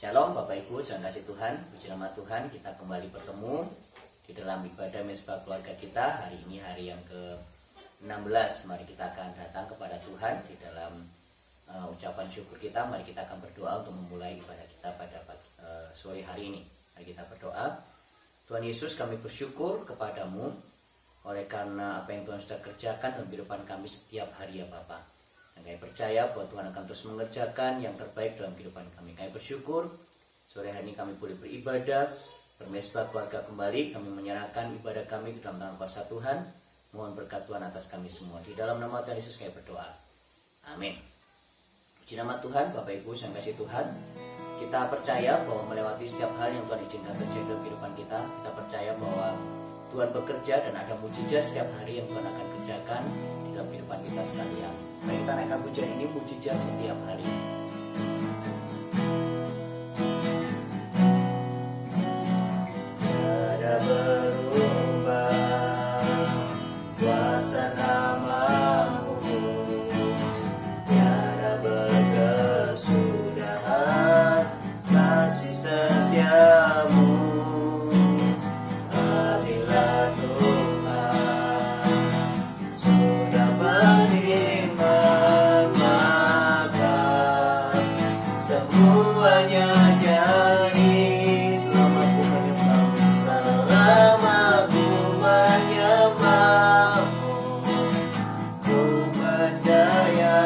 Shalom Bapak Ibu, jangan kasih Tuhan, puji nama Tuhan, kita kembali bertemu di dalam ibadah Mezbah keluarga kita. Hari ini hari yang ke-16, mari kita akan datang kepada Tuhan di dalam ucapan syukur kita. Mari kita akan berdoa untuk memulai ibadah kita pada sore hari ini. Mari kita berdoa. Tuhan Yesus, kami bersyukur kepadamu oleh karena apa yang Tuhan sudah kerjakan dalam kehidupan kami setiap hari ya Bapak. Dan kami percaya bahwa Tuhan akan terus mengerjakan yang terbaik dalam kehidupan kami. Kami bersyukur sore hari ini kami boleh beribadah, bermezbah keluarga kembali. Kami menyerahkan ibadah kami ke dalam tangan kuasa Tuhan. Mohon berkat Tuhan atas kami semua. Di dalam nama Tuhan Yesus kami berdoa. Amin. Puji nama Tuhan, Bapak Ibu yang kasih Tuhan. Kita percaya bahwa melewati setiap hal yang Tuhan izinkan terjadi dalam kehidupan kita. Kita percaya bahwa Tuhan bekerja dan ada mujizat setiap hari yang Tuhan akan kerjakan di dalam kehidupan kita sekalian. Mari kita naikkan pujian ini, mujizat setiap hari. Tiada berubah kuasa nama-Mu, tiada berkesudahan kasih setia-Mu. Apabila Tuhan sudah beriman, maka semuanya jadi. Selama ku menyembah-Mu, selama ku menyembah-Mu, ku percaya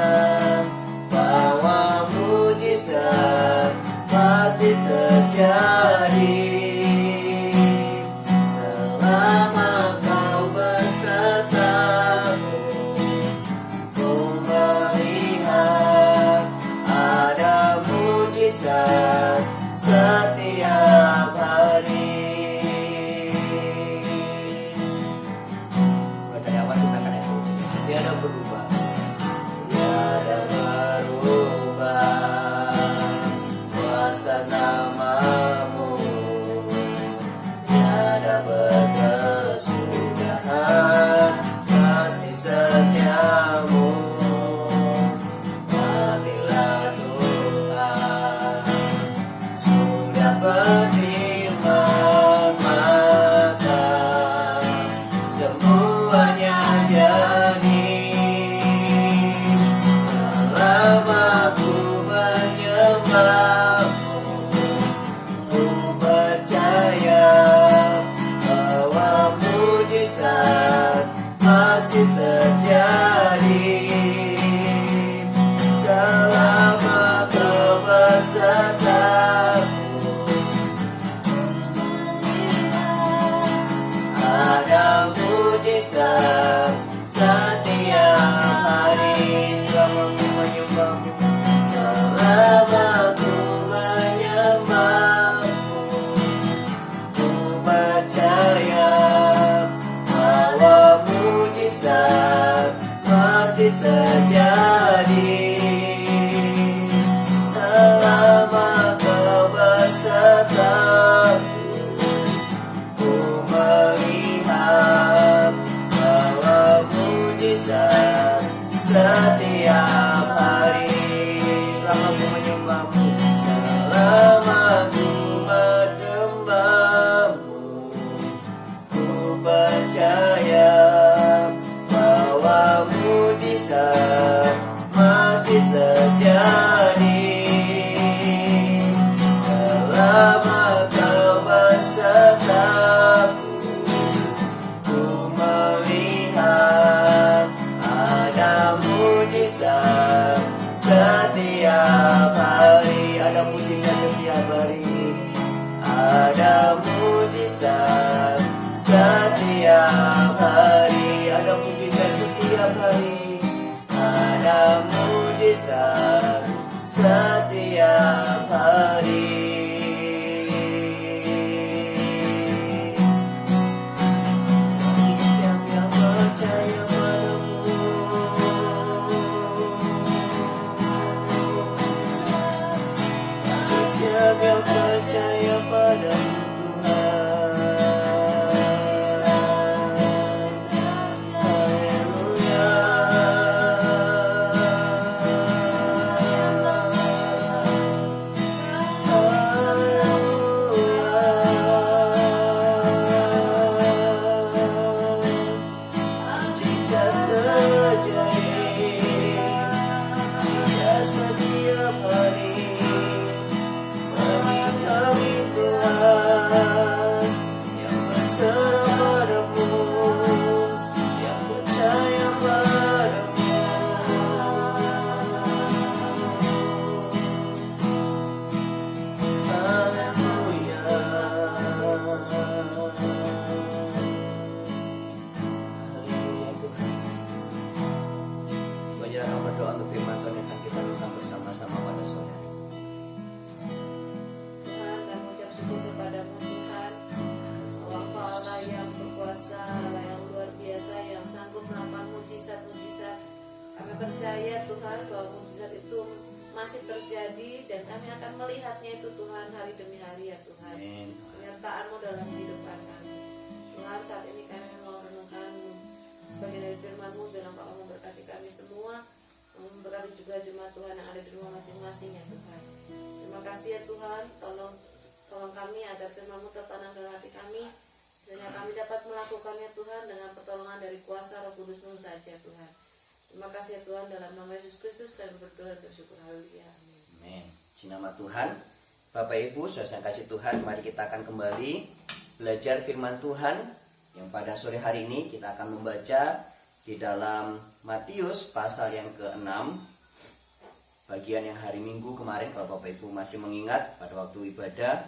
bahwa mujizat pasti terjadi. Selama Kau besertaku, ku melihat ada mujizat setiap hari. Percayawan kita akan ada mujizat, tiada berubah, tiada berubah kuasa nama-Mu, tiada berkesudahan kasih setia-Mu. Apabila Tuhan sudah beriman, maka semuanya jadi. Selama ku menyembah-Mu, ku percaya bahwa mujizat masih terjadi. Selama Kau besertaku, ada mujizat setiap hari. Selama ku menyembah-Mu, selama ku menyembah-Mu, ku percaya bahwa mujizat masih terjadi. Selama Kau besertaku, ku melihat bahwa mujizat setiap hari. Selama ku menyembah-Mu, selama ku menyembah-Mu, ku percaya bahwa mujizat masih terjadi. Selama Kau besertaku, ku melihat ada mujizat setiap hari. Ada mujizat setiap hari. Ada mujizat setiap hari. Ada mujizat setiap hari. Ada mujizat setiap hari. Setiap yang percaya padamu, setiap yang percaya padamu Tuhan. Haleluya. percaya Tuhan bahwa mukjizat itu masih terjadi dan kami akan melihatnya itu Tuhan hari demi hari ya Tuhan. Penyertaan-Mu dalam kehidupan kami. Tuhan, saat ini kami mau renungkan sebagai dari firman-Mu, bilang Pak memberkati kami semua, memberkati juga jemaat Tuhan yang ada di rumah masing-masing ya Tuhan. Terima kasih ya Tuhan, tolong kami agar firman-Mu tertanam dalam hati kami, dan kami dapat melakukannya Tuhan dengan pertolongan dari kuasa Roh Kudus-Mu saja Tuhan. Terima kasih ya Tuhan, dalam nama Yesus Kristus kami berdoa dan bersyukur. Haleluya. Amin. Di nama Tuhan, Bapak Ibu, saudara yang kasih Tuhan, mari kita akan kembali belajar firman Tuhan yang pada sore hari ini kita akan membaca di dalam Matius pasal yang ke-6, bagian yang hari Minggu kemarin. Kalau Bapak Ibu masih mengingat, pada waktu ibadah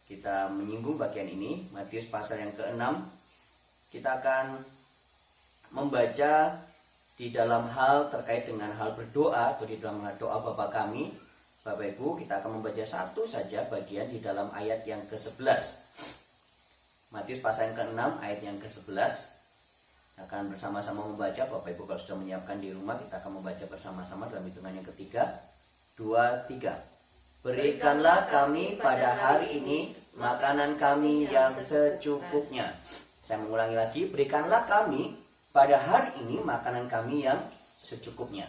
kita menyinggung bagian ini, Matius pasal yang ke-6. Kita akan membaca di dalam hal terkait dengan hal berdoa, atau di dalam doa Bapa kami. Bapak Ibu, kita akan membaca satu saja bagian di dalam ayat yang ke-11. Matius pasal yang ke-6 ayat yang ke-11. Akan bersama-sama membaca. Bapak Ibu kalau sudah menyiapkan di rumah, kita akan membaca bersama-sama dalam hitungan yang ketiga, 2, 3. Berikanlah kami pada hari ini makanan kami yang secukupnya. Saya mengulangi lagi, berikanlah kami pada hari ini makanan kami yang secukupnya.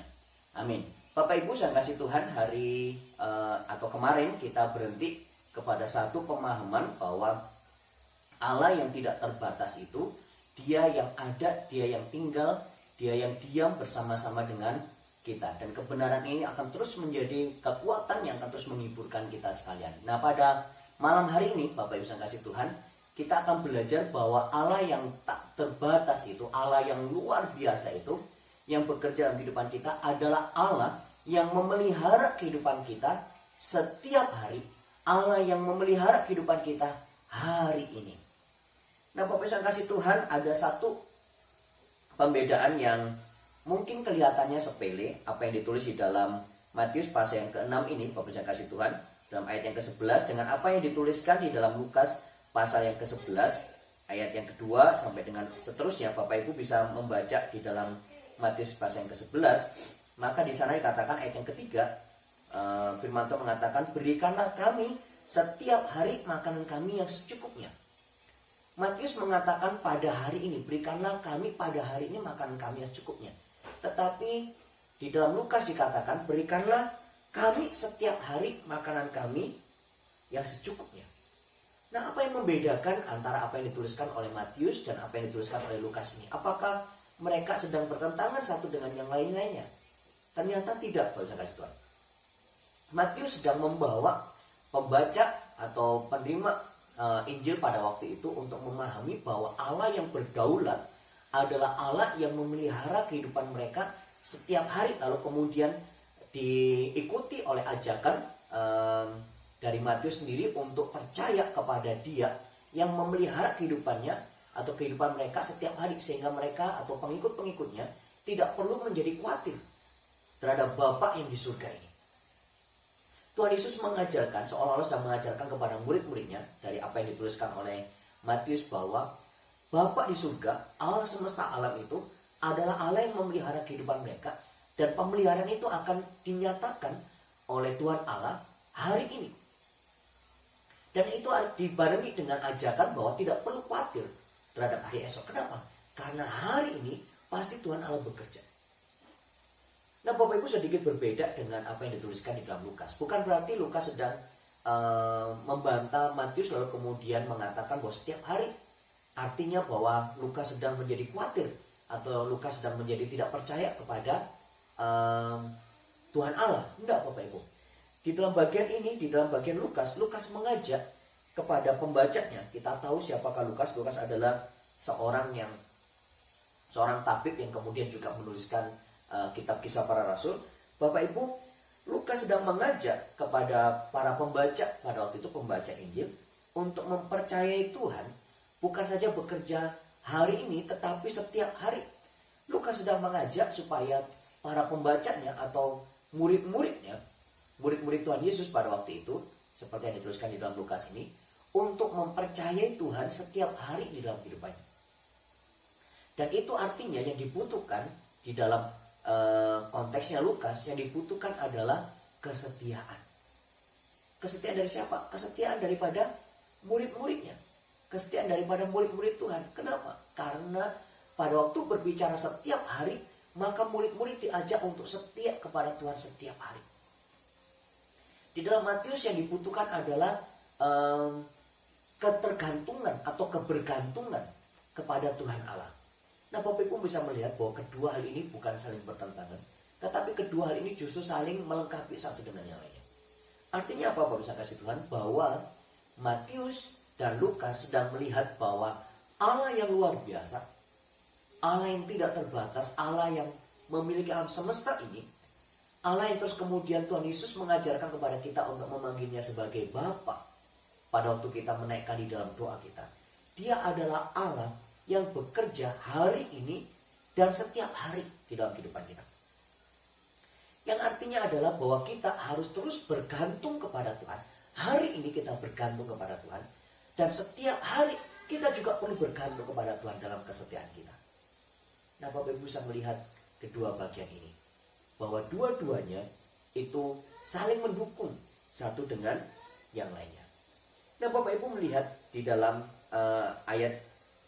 Amin. Bapak Ibu saya kasih Tuhan, hari atau kemarin kita berhenti kepada satu pemahaman bahwa Allah yang tidak terbatas itu, Dia yang ada, Dia yang tinggal, Dia yang diam bersama-sama dengan kita. Dan kebenaran ini akan terus menjadi kekuatan yang akan terus menghiburkan kita sekalian. Nah, pada malam hari ini Bapak Ibu saya kasih Tuhan, kita akan belajar bahwa Allah yang tak terbatas itu, Allah yang luar biasa itu, yang bekerja dalam kehidupan kita adalah Allah yang memelihara kehidupan kita setiap hari. Allah yang memelihara kehidupan kita hari ini. Nah, Bapak Ibu kasih Tuhan, ada satu pembedaan yang mungkin kelihatannya sepele, apa yang ditulis di dalam Matius pasal yang ke-6 ini, Bapak Ibu kasih Tuhan, dalam ayat yang ke-11 dengan apa yang dituliskan di dalam Lukas pasal yang ke-11 ayat yang kedua sampai dengan seterusnya. Bapak Ibu bisa membaca di dalam Matius pasal yang ke-11. Maka di sana dikatakan ayat yang ketiga, firman Tuhan mengatakan, berikanlah kami setiap hari makanan kami yang secukupnya. Matius mengatakan pada hari ini, berikanlah kami pada hari ini makanan kami yang secukupnya. Tetapi di dalam Lukas dikatakan, berikanlah kami setiap hari makanan kami yang secukupnya. Nah, apa yang membedakan antara apa yang dituliskan oleh Matius dan apa yang dituliskan oleh Lukas ini? Apakah mereka sedang bertentangan satu dengan yang lain-lainnya? Ternyata tidak, Bapak kasih Tuhan. Matius sedang membawa pembaca atau penerima Injil pada waktu itu untuk memahami bahwa Allah yang berdaulat adalah Allah yang memelihara kehidupan mereka setiap hari. Lalu kemudian diikuti oleh ajakan dari Matius sendiri untuk percaya kepada Dia yang memelihara kehidupannya atau kehidupan mereka setiap hari, sehingga mereka atau pengikut-pengikutnya tidak perlu menjadi khawatir terhadap Bapa yang di surga ini. Tuhan Yesus mengajarkan, seolah-olah sedang mengajarkan kepada murid-muridnya dari apa yang dituliskan oleh Matius, bahwa Bapa di surga, Allah semesta alam itu adalah Allah yang memelihara kehidupan mereka, dan pemeliharaan itu akan dinyatakan oleh Tuhan Allah hari ini. Dan itu dibarengi dengan ajakan bahwa tidak perlu khawatir terhadap hari esok. Kenapa? Karena hari ini pasti Tuhan Allah bekerja. Nah, Bapak Ibu sedikit berbeda dengan apa yang dituliskan di dalam Lukas. Bukan berarti Lukas sedang membantah Matius lalu kemudian mengatakan bahwa setiap hari. Artinya bahwa Lukas sedang menjadi khawatir atau Lukas sedang menjadi tidak percaya kepada Tuhan Allah. Enggak, Bapak Ibu. Di dalam bagian ini, di dalam bagian Lukas mengajak kepada pembacanya. Kita tahu siapakah Lukas. Lukas adalah seorang tabib yang kemudian juga menuliskan kitab Kisah Para Rasul. Bapak Ibu, Lukas sedang mengajak kepada para pembaca pada waktu itu, pembaca Injil, untuk mempercayai Tuhan bukan saja bekerja hari ini, tetapi setiap hari. Lukas sedang mengajak supaya para pembacanya atau murid-muridnya, murid-murid Tuhan Yesus pada waktu itu, seperti yang dituliskan di dalam Lukas ini, untuk mempercayai Tuhan setiap hari di dalam kehidupannya. Dan itu artinya yang dibutuhkan di dalam konteksnya Lukas, yang dibutuhkan adalah kesetiaan. Kesetiaan dari siapa? Kesetiaan daripada murid-muridnya. Kesetiaan daripada murid-murid Tuhan. Kenapa? Karena pada waktu berbicara setiap hari, maka murid-murid diajak untuk setia kepada Tuhan setiap hari. Di dalam Matius yang dibutuhkan adalah ketergantungan atau kebergantungan kepada Tuhan Allah. Nah, Bapak Ibu bisa melihat bahwa kedua hal ini bukan saling bertentangan, tetapi kedua hal ini justru saling melengkapi satu dengan yang lainnya. Artinya apa, Bapak bisa kasih Tuhan? Bahwa Matius dan Lukas sedang melihat bahwa Allah yang luar biasa, Allah yang tidak terbatas, Allah yang memiliki alam semesta ini, Allah yang terus kemudian Tuhan Yesus mengajarkan kepada kita untuk memanggilnya sebagai Bapa pada waktu kita menaikkan di dalam doa kita. Dia adalah Allah yang bekerja hari ini dan setiap hari di dalam kehidupan kita. Yang artinya adalah bahwa kita harus terus bergantung kepada Tuhan. Hari ini kita bergantung kepada Tuhan, dan setiap hari kita juga perlu bergantung kepada Tuhan dalam kesetiaan kita. Nah, Bapak Ibu bisa melihat kedua bagian ini, bahwa dua-duanya itu saling mendukung satu dengan yang lainnya. Nah, Bapak Ibu melihat di dalam ayat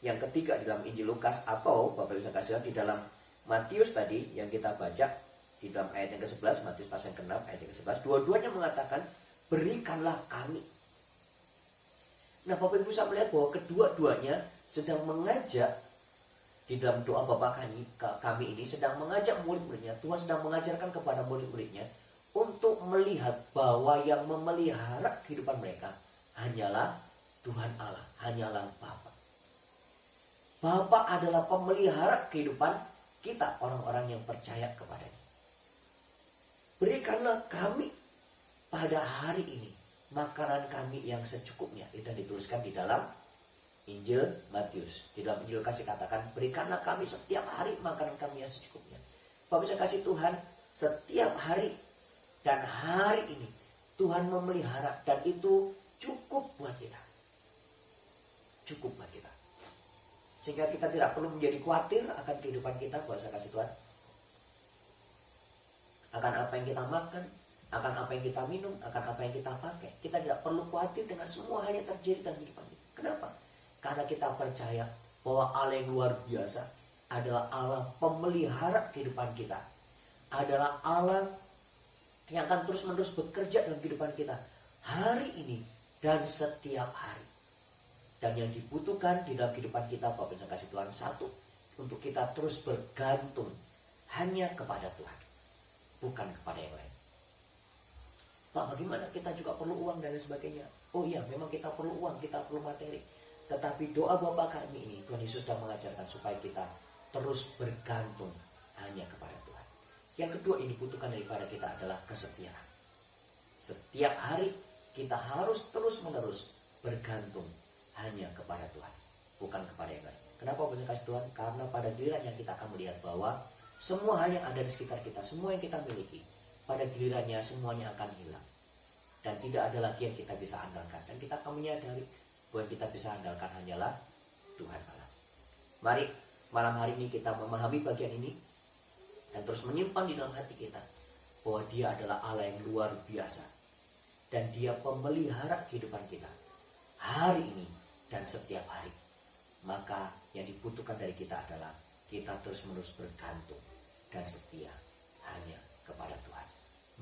yang ketiga di dalam Injil Lukas, atau Bapak Ibu bisa kasih di dalam Matius tadi yang kita baca di dalam ayat yang ke-11, Matius pasal yang ke-6 ayat yang ke-11, dua-duanya mengatakan berikanlah kami. Nah, Bapak Ibu bisa melihat bahwa kedua-duanya sedang mengajak di dalam doa Bapa kami ini, sedang mengajak murid-muridnya. Tuhan sedang mengajarkan kepada murid-muridnya untuk melihat bahwa yang memelihara kehidupan mereka hanyalah Tuhan Allah, hanyalah Bapa. Bapa adalah pemelihara kehidupan kita, orang-orang yang percaya kepadanya. Berikanlah kami pada hari ini makanan kami yang secukupnya. Itu yang dituliskan di dalam Injil Matius. Di dalam Injil kasih katakan, berikanlah kami setiap hari makanan kami yang secukupnya. Bapak bisa kasih Tuhan, setiap hari dan hari ini Tuhan memelihara, dan itu cukup buat kita. Cukup buat kita. Sehingga kita tidak perlu menjadi khawatir akan kehidupan kita, Bapak bisa kasih Tuhan. Akan apa yang kita makan, akan apa yang kita minum, akan apa yang kita pakai. Kita tidak perlu khawatir dengan semua hal yang terjadi dalam kehidupan kita. Kenapa? Karena kita percaya bahwa Allah yang luar biasa adalah Allah pemelihara kehidupan kita. Adalah Allah yang akan terus-menerus bekerja dalam kehidupan kita hari ini dan setiap hari. Dan yang dibutuhkan di dalam kehidupan kita, Bapak bisa kasih Tuhan, satu, untuk kita terus bergantung hanya kepada Tuhan, bukan kepada yang lain. Pak, bagaimana? Kita juga perlu uang dan lain sebagainya. Oh iya, memang kita perlu uang, kita perlu materi. Tetapi doa Bapa kami ini, Tuhan Yesus sudah mengajarkan supaya kita terus bergantung hanya kepada Tuhan. Yang kedua yang dibutuhkan daripada kita adalah kesetiaan. Setiap hari kita harus terus-menerus bergantung hanya kepada Tuhan, bukan kepada yang lain. Kenapa banyak kasih Tuhan? Karena pada gilirannya kita akan melihat bahwa semua hal yang ada di sekitar kita, semua yang kita miliki, pada gilirannya semuanya akan hilang. Dan tidak ada lagi yang kita bisa andalkan. Dan kita akan menyadari bahwa yang kita bisa andalkan hanyalah Tuhan Allah. Mari malam hari ini kita memahami bagian ini dan terus menyimpan di dalam hati kita bahwa Dia adalah Allah yang luar biasa, dan Dia pemelihara kehidupan kita hari ini dan setiap hari. Maka yang dibutuhkan dari kita adalah kita terus-menerus bergantung dan setia hanya kepada Tuhan.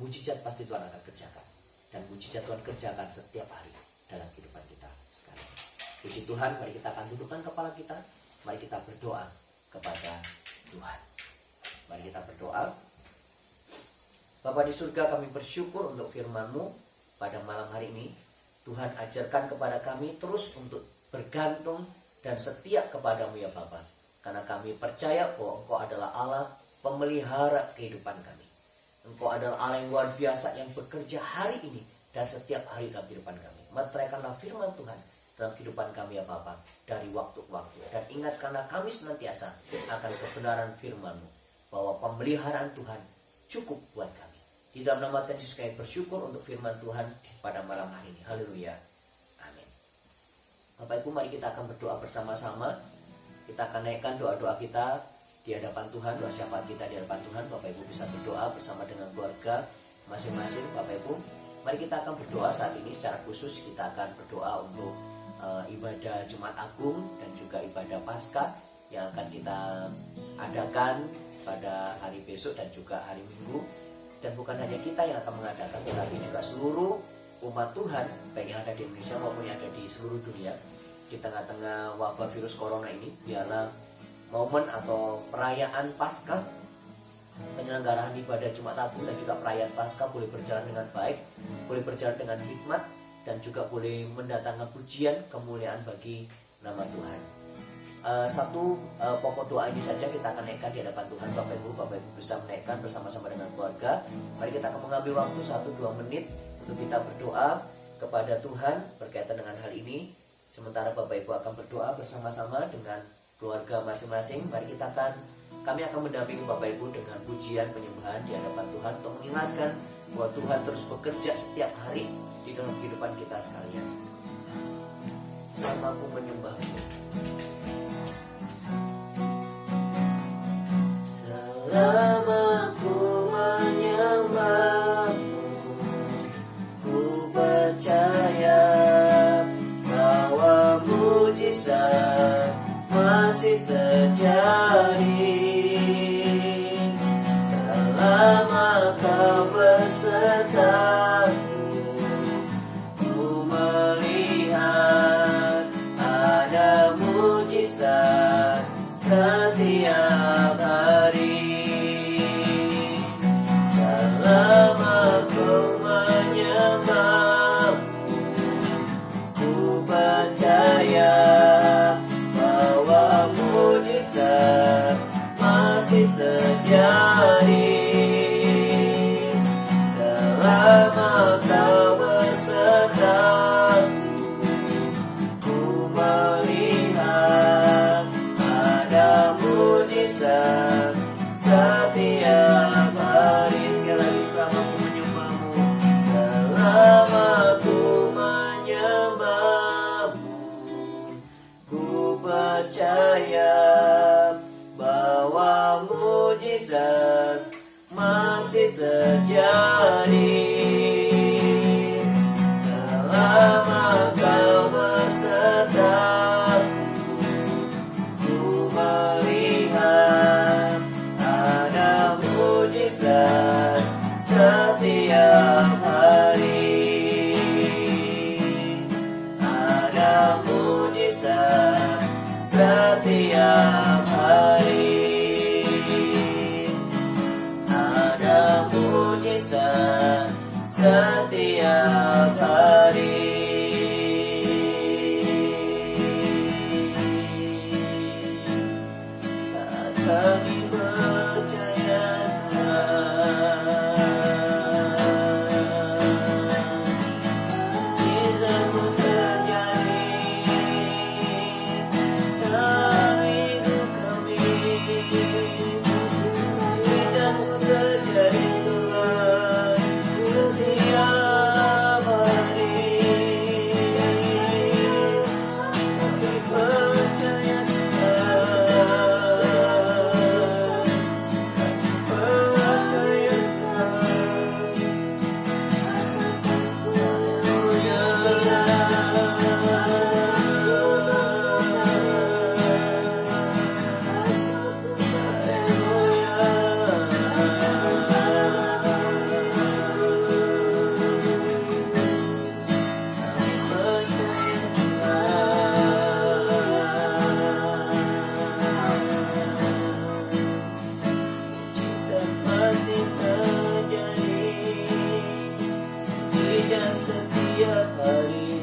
Mujizat pasti Tuhan akan kerjakan, dan mujizat Tuhan kerjakan setiap hari dalam kehidupan kita sekarang. Puji Tuhan, mari kita akan tundukkan kepala kita. Mari kita berdoa kepada Tuhan. Mari kita berdoa. Bapa di surga, kami bersyukur untuk firman-Mu pada malam hari ini. Tuhan, ajarkan kepada kami terus untuk bergantung dan setia kepadamu ya Bapa. Karena kami percaya bahwa Engkau adalah Allah pemelihara kehidupan kami. Engkau adalah Allah yang luar biasa yang bekerja hari ini dan setiap hari dalam kehidupan kami. Meteraikanlah firman Tuhan dalam kehidupan kami ya Bapa dari waktu ke waktu. Dan ingatkanlah kami senantiasa akan kebenaran firman-Mu, bahwa pemeliharaan Tuhan cukup buat kami. Di dalam nama Tuhan Yesus kami bersyukur untuk firman Tuhan pada malam hari ini. Haleluya. Amin. Bapak Ibu, mari kita akan berdoa bersama-sama. Kita akan naikkan doa-doa kita di hadapan Tuhan, doa syafaat kita di hadapan Tuhan. Bapak Ibu bisa berdoa bersama dengan keluarga masing-masing. Bapak Ibu, mari kita akan berdoa saat ini secara khusus. Kita akan berdoa untuk ibadah Jumat Agung dan juga ibadah Paskah yang akan kita adakan pada hari besok dan juga hari Minggu. Dan bukan hanya kita yang akan mengadakan, tetapi juga seluruh umat Tuhan, baik yang ada di Indonesia maupun yang ada di seluruh dunia. Di tengah-tengah wabah virus corona ini, biarlah momen atau perayaan Paskah, penyelenggaraan ibadah Jumat Agung dan juga perayaan Paskah boleh berjalan dengan baik, boleh berjalan dengan hikmat, dan juga boleh mendatangkan pujian kemuliaan bagi nama Tuhan. Satu pokok doa ini saja kita akan naikkan di hadapan Tuhan. Bapak Ibu bisa menaikkan bersama-sama dengan keluarga. Mari kita akan mengambil waktu 1-2 menit untuk kita berdoa kepada Tuhan berkaitan dengan hal ini. Sementara Bapak Ibu akan berdoa bersama-sama dengan keluarga masing-masing, kami akan mendampingi Bapak Ibu dengan pujian penyembahan di hadapan Tuhan untuk mengingatkan bahwa Tuhan terus bekerja setiap hari di dalam kehidupan kita sekalian. Selama aku menyembahmu, selama aku menyembahmu, ku percaya bahwa mujizat masih terjadi. Selama kau bersertaku, ku melihat ada mujizat setiap hari. Selama kau menyembahmu, ku percaya bahwa mujizat masih terjadi. Selama kau bersertaku, ku melihat ada mujizat setiap hari. Sekali lagi, selama ku menyembahmu, selama ku menyembahmu, ku percaya bahwa mujizat masih terjadi. Selama kau bersertaku, ku melihat ada mujizat setiap hari. Ada mujizat setiap hari. Ada mujizat setiap hari. Saat kami percaya mujizatmu terjadi dalam hidup kami. Mujizatmu terjadi Tuhan setiap hari. Kami percaya setiap hari.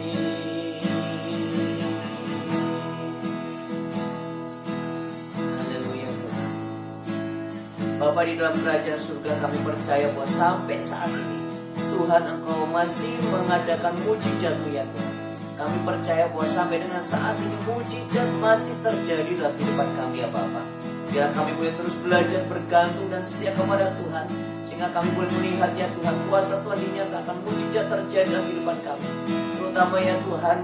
Haleluya Tuhan. Bapa di dalam kerajaan surga, kami percaya bahwa sampai saat ini Tuhan Engkau masih mengadakan mujizat-Mu ya Tuhan. Kami percaya bahwa sampai dengan saat ini mujizat masih terjadi dalam kehidupan kami ya Bapa. Biar kami boleh terus belajar bergantung dan setia kepada Tuhan, sehingga kami boleh melihat ya Tuhan, kuasa Tuhan dinyatakan, mujizat terjadi dalam kehidupan kami. Terutama ya Tuhan,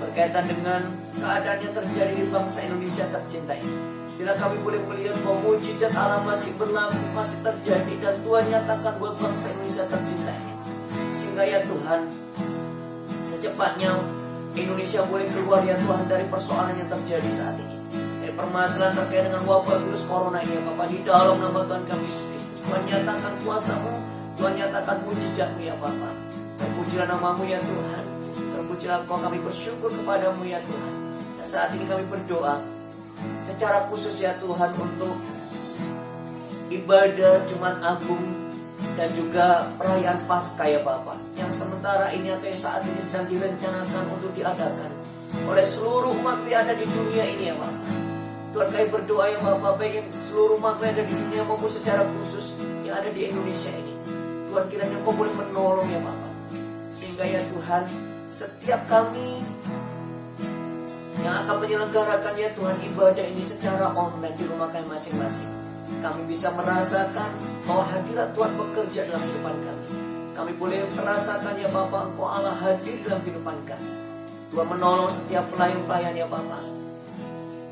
berkaitan dengan keadaan yang terjadi di bangsa Indonesia tercinta ini. Bila kami boleh melihat bahwa mujizat Allah masih berlaku, masih terjadi, dan Tuhan nyatakan buat bangsa Indonesia tercinta ini. Sehingga ya Tuhan, secepatnya Indonesia boleh keluar ya Tuhan dari persoalan yang terjadi saat ini, dari permasalahan terkait dengan wabah virus corona ini ya Bapak. Di dalam nama Tuhan kami Yesus Kristus, Tuhan nyatakan kuasa-Mu, Tuhan nyatakan mujizat-Mu ya Bapak. Terpujilah nama-Mu ya Tuhan, terpujilah Engkau, kami bersyukur kepadamu ya Tuhan. Dan saat ini kami berdoa secara khusus ya Tuhan untuk ibadah Jumat Agung dan juga perayaan Paskah ya Bapak, yang sementara ini atau yang saat ini sedang direncanakan untuk diadakan oleh seluruh umat yang ada di dunia ini ya Bapak. Tuhan, kami berdoa ya Bapak, baik seluruh umat yang ada di dunia maupun secara khusus yang ada di Indonesia ini. Tuhan, kiranya Kau boleh menolong ya Bapak, sehingga ya Tuhan, setiap kami yang akan menyelenggarakan ya Tuhan ibadah ini secara online di rumah kami masing-masing, kami bisa merasakan bahwa hadirat Tuhan bekerja dalam kehidupan kami. Kami boleh merasakan ya Bapak, Engkau Allah hadir dalam kehidupan kami. Tuhan menolong setiap pelayan-pelayan ya Bapak.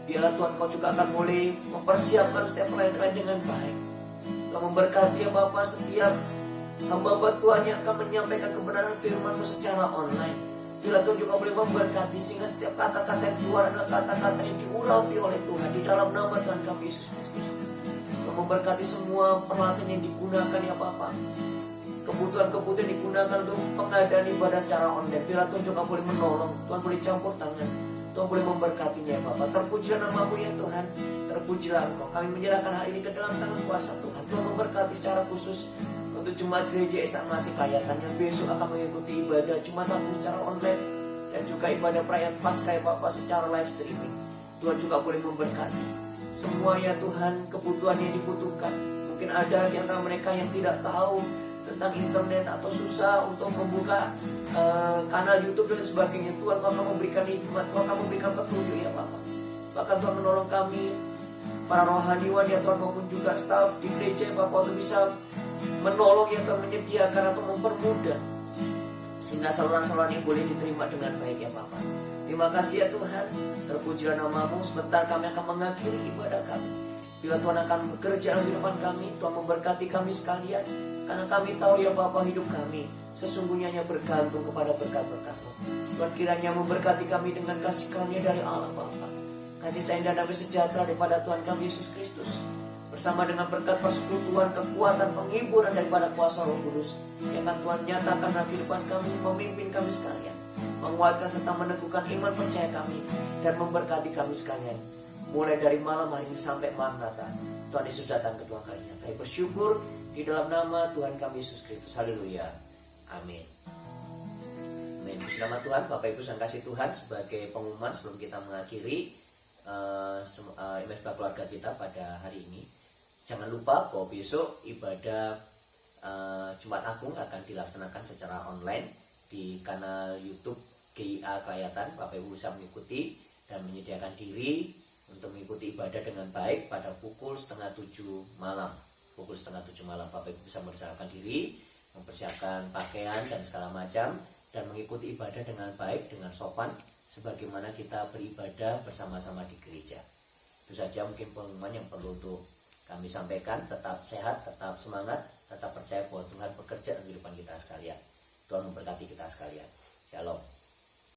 Biarlah Tuhan Kau juga akan boleh mempersiapkan setiap pelayan-pelayan dengan baik. Kau memberkati ya Bapak setiap hamba Tuhan yang akan menyampaikan kebenaran firman-Mu secara online. Bila Tuhan juga boleh memberkati sehingga setiap kata-kata yang keluar adalah kata-kata yang diurapi oleh Tuhan di dalam nama Tuhan kami Yesus Kristus. Tuhan memberkati semua peralatan yang digunakan ya Bapak, kebutuhan-kebutuhan yang digunakan untuk pengadaan ibadah secara online. Bila Tuhan juga boleh menolong, Tuhan boleh campur tangan, Tuhan boleh memberkatinya ya Bapak. Terpujilah nama-Mu ya Tuhan, terpujilah Engkau. Kami menyerahkan hal ini ke dalam tangan kuasa Tuhan. Tuhan memberkati secara khusus untuk jemaat gereja Esa Masih Kayatan yang besok akan mengikuti ibadah Jumat Agung secara online dan juga ibadah perayaan Paskah ya Bapak secara live streaming. Tuhan juga boleh memberkati semua ya Tuhan kebutuhan yang dibutuhkan. Mungkin ada di antara mereka yang tidak tahu tentang internet atau susah untuk membuka kanal YouTube dan sebagainya. Tuhan Kau akan memberikan hikmat, Kau akan memberikan petunjuk ya Bapak. Bahkan Tuhan menolong kami, para rohaniwan ya Tuhan, maupun juga staf di gereja ya Bapak, untuk bisa menolong ya Tuhan, menyediakan atau mempermudah sehingga saluran-saluran ini boleh diterima dengan baik ya Bapak. Terima kasih ya Tuhan, terpujilah nama-Mu. Sebentar kami akan mengakhiri ibadah kami. Bila Tuhan akan bekerja dalam kehidupan kami, Tuhan memberkati kami sekalian, karena kami tahu ya Bapak, hidup kami sesungguhnya hanya bergantung kepada berkat-berkat-Mu. Tuhan, kiranya memberkati kami dengan kasih karunia dari Allah Bapa, kasih sayang dan damai sejahtera daripada Tuhan kami Yesus Kristus, bersama dengan berkat persekutuan, kekuatan, penghiburan daripada kuasa Roh Kudus yang akan Tuhan nyatakan dalam kehidupan kami, memimpin kami sekalian, menguatkan serta meneguhkan iman percaya kami, dan memberkati kami sekalian mulai dari malam hari ini sampai malam Natal. Tuhan Yesus datang kedua kalinya. Kami bersyukur di dalam nama Tuhan kami Yesus Kristus. Haleluya. Amin. Amin. Puji nama Tuhan. Bapak Ibu yang kasih Tuhan, sebagai pengumuman sebelum kita mengakhiri ibadah keluarga kita pada hari ini, jangan lupa bahwa besok ibadah Jumat Agung akan dilaksanakan secara online di kanal YouTube GIA Klayatan. Bapak Ibu bisa mengikuti dan menyediakan diri untuk mengikuti ibadah dengan baik pada pukul 6:30 malam. Pukul 6:30 malam Bapak Ibu bisa mempersiapkan diri, mempersiapkan pakaian dan segala macam, dan mengikuti ibadah dengan baik, dengan sopan, sebagaimana kita beribadah bersama-sama di gereja. Itu saja mungkin pengumuman yang perlu untuk kami sampaikan. Tetap sehat, tetap semangat, tetap percaya bahwa Tuhan bekerja dalam kehidupan kita sekalian. Tuhan memberkati kita sekalian. Shalom.